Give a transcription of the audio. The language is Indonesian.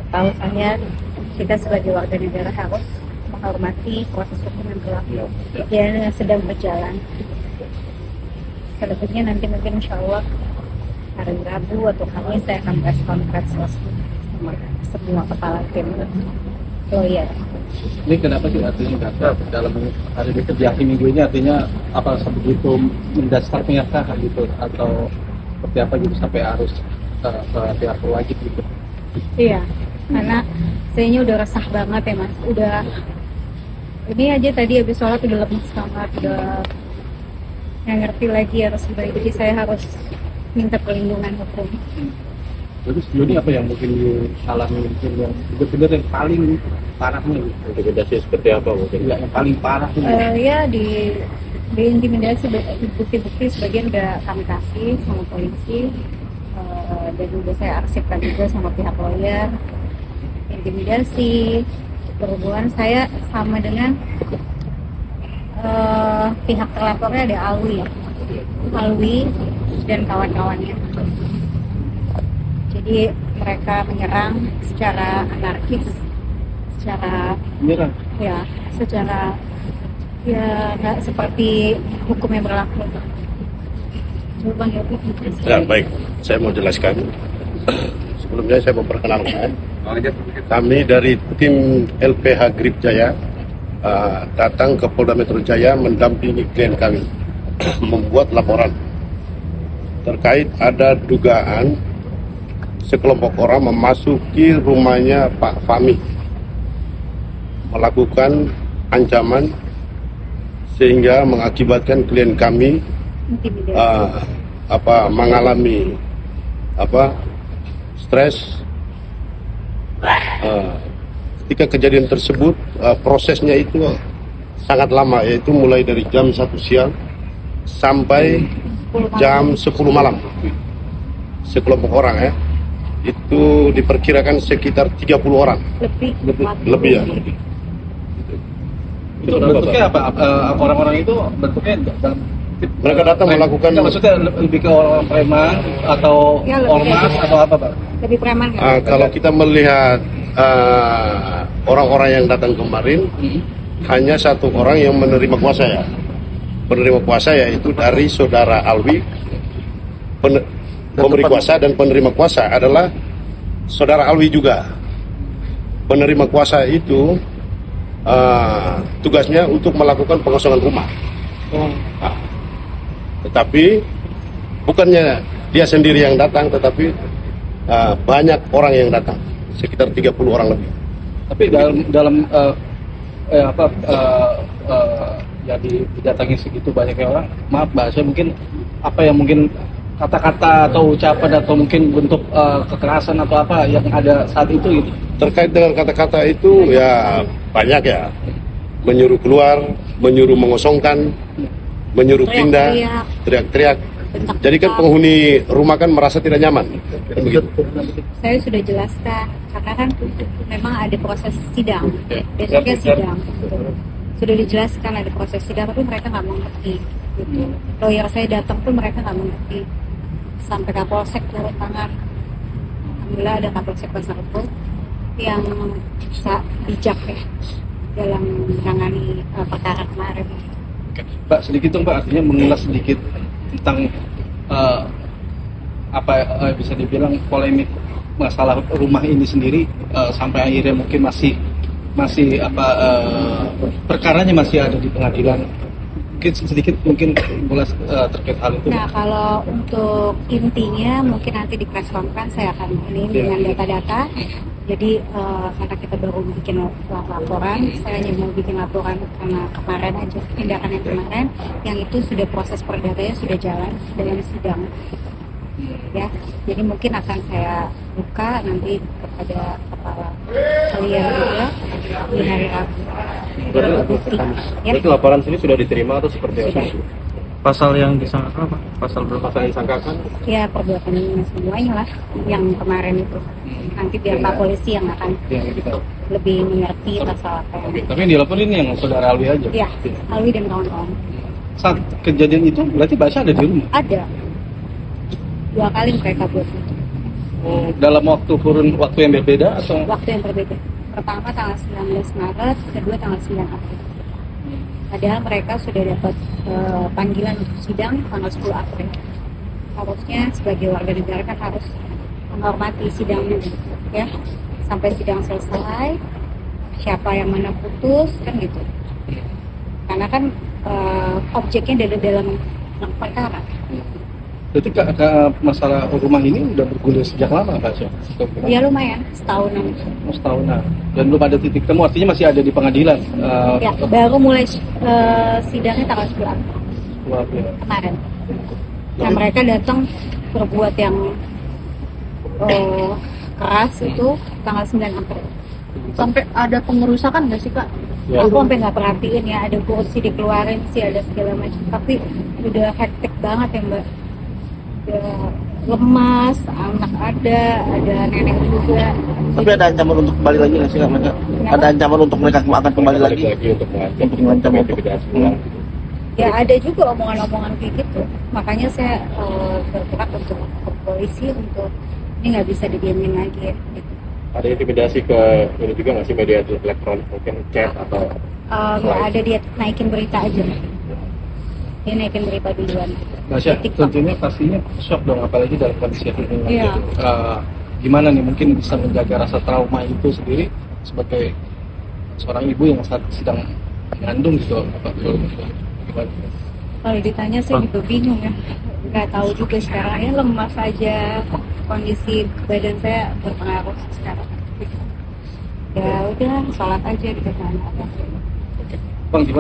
Tahu saya, kita sebagai warga negara harus menghormati proses hukum yang berlaku yang sedang berjalan. Selebihnya nanti mungkin insya Allah hari Rabu atau Kamis saya akan press conference sama semua kepala tim lawyer. Ini kenapa sih artinya kata dalam hari kerja minggu ini artinya apa sebegitu mendasarnya kah gitu atau seperti apa gitu sampai harus ke pihak wajib gitu? Iya, karena sayanya udah resah banget ya mas. Udah ini aja tadi habis sholat udah lemes banget, udah nggak ngerti lagi harus gimana. Jadi saya harus minta perlindungan hukum. Jadi sejauh ini apa yang mungkin alami mungkin yang benar-benar yang paling parahnya gitu? Intimidasi seperti apa mungkin? Ya, yang paling parah itu? Ya di intimidasi bukti-bukti sebagian udah kami kasih sama polisi dan udah saya arsipkan juga sama pihak lawyer. Intimidasi berhubungan saya sama dengan pihak terlapornya ada Alwi dan kawan-kawannya. Jadi mereka menyerang secara anarkis, secara nggak seperti hukum yang berlaku. Coba Ya baik, saya mau jelaskan. Sebelumnya saya mau perkenalkan. Kami dari tim LPH Grip Jaya datang ke Polda Metro Jaya mendampingi klien kami membuat laporan terkait ada dugaan sekelompok orang memasuki rumahnya Pak Fahmi melakukan ancaman sehingga mengakibatkan klien kami mengalami stres. Ketika kejadian tersebut prosesnya itu sangat lama, yaitu mulai dari jam 1 siang sampai jam 10 malam. Sekelompok orang ya, itu diperkirakan sekitar 30 orang. Lebih ya. Itu bentuknya apa? Orang-orang itu bentuknya mereka datang melakukan. Maksudnya lebih ke orang preman atau ormas atau apa, Pak? Lebih preman kan? Kalau kita melihat orang-orang yang datang kemarin, hanya satu orang yang menerima kuasa ya. Penerima kuasa yaitu dari saudara Alwi. Pemberi kuasa dan penerima kuasa adalah saudara Alwi juga. Penerima kuasa itu tugasnya untuk melakukan pengosongan rumah. Tetapi bukannya dia sendiri yang datang, tetapi banyak orang yang datang, sekitar 30 orang lebih. Tapi dalam didatangi segitu banyaknya orang, maaf bahasa mungkin apa yang mungkin kata-kata atau ucapan atau mungkin bentuk kekerasan atau apa yang ada saat itu gitu. Terkait dengan kata-kata itu ya banyak ya, menyuruh keluar, menyuruh mengosongkan, menyuruh pindah, teriak-teriak. Jadi kan penghuni rumah kan merasa tidak nyaman. Begitu. Saya sudah jelaskan, karena kan memang ada proses sidang, besoknya sidang. Sudah dijelaskan ada proses sidang, tapi mereka nggak mengerti. Gitu. Lawyer saya datang pun mereka nggak mengerti. Sampai Kapolsek turun tangan. Alhamdulillah ada Kapolsek Pasar Rebo yang bisa bijak ya dalam menangani perkara kemarin. Mbak, sedikit dong Mbak, artinya mengulas sedikit tentang bisa dibilang polemik masalah rumah ini sendiri sampai akhirnya mungkin masih perkaranya masih ada di pengadilan. Mungkin sedikit mengulas terkait hal itu. Nah, kalau untuk intinya mungkin nanti di press conference saya akan ini dengan data-data. Jadi karena kita baru bikin laporan, saya hanya mau bikin laporan karena kemarin aja tindakan yang kemarin, yang itu sudah proses perdatanya sudah jalan dengan sidang. Ya, jadi mungkin akan saya buka nanti kepada kepala kalian juga di hari Rabu. Berarti laporan sini sudah diterima atau seperti apa? Pasal yang disangkakan apa? Pasal berapa yang disangkakan? Ya perbuatan semuanya lah yang kemarin itu. Nanti biar Pak Polisi yang akan lebih mengerti pasal apa yang. Tapi yang dilaporin ini yang saudara Alwi aja? Iya, Alwi dan kawan-kawan. Saat kejadian itu berarti Basya ada di rumah? Ada. 2 kali mereka buat. Dalam waktu yang berbeda atau? Waktu yang berbeda. Pertama tanggal 19 Maret, kedua tanggal 9 April. Padahal mereka sudah dapat panggilan untuk sidang tanggal 10 April. Harusnya sebagai warga negara kan harus menghormati sidangnya, ya, sampai sidang selesai. Siapa yang mana putus kan gitu. Karena kan objeknya ada dalam perkara. Berarti masalah rumah ini udah bergulir sejak lama Kak Syah? Ya lumayan, setahunan. Setahunan. Dan belum ada titik temu, artinya masih ada di pengadilan. Ya, baru mulai sidangnya tanggal 10 April kemarin. Nah mereka datang berbuat yang keras itu tanggal 9 April. Sampai ada pengerusakan nggak sih Kak? Ya. Aku sampai nggak perhatiin ya, ada kursi dikeluarin sih, ada segala macam. Tapi udah hektik banget ya Mbak. Udah lemas, anak ada nenek juga. Tapi ada ancaman untuk kembali lagi nggak sih Kak? Mereka? Ada ancaman untuk mereka akan kembali lagi untuk untuk mengancam untuk Ya ada juga omongan-omongan kayak gitu. Makanya saya bergerak untuk ke polisi untuk ini nggak bisa didiemin lagi ya. Gitu. Ada intimidasi ke ini juga nggak sih, media elektronik, mungkin chat atau Nggak ada, dia naikin berita aja. Dia naikin berita duluan. Nah, Syah, Di TikTok. tentunya pastinya shock dong, apalagi dalam kondisi yang ini. Iya. Gimana nih mungkin bisa menjaga rasa trauma itu sendiri sebagai seorang ibu yang saat sedang mengandung gitu, apa gimana? Kalau ditanya saya juga bingung ya, nggak tahu juga sekarang ya, lemas aja, kondisi badan saya berpengaruh sekarang. Ya udah, sholat aja di depan. Bang, gimana?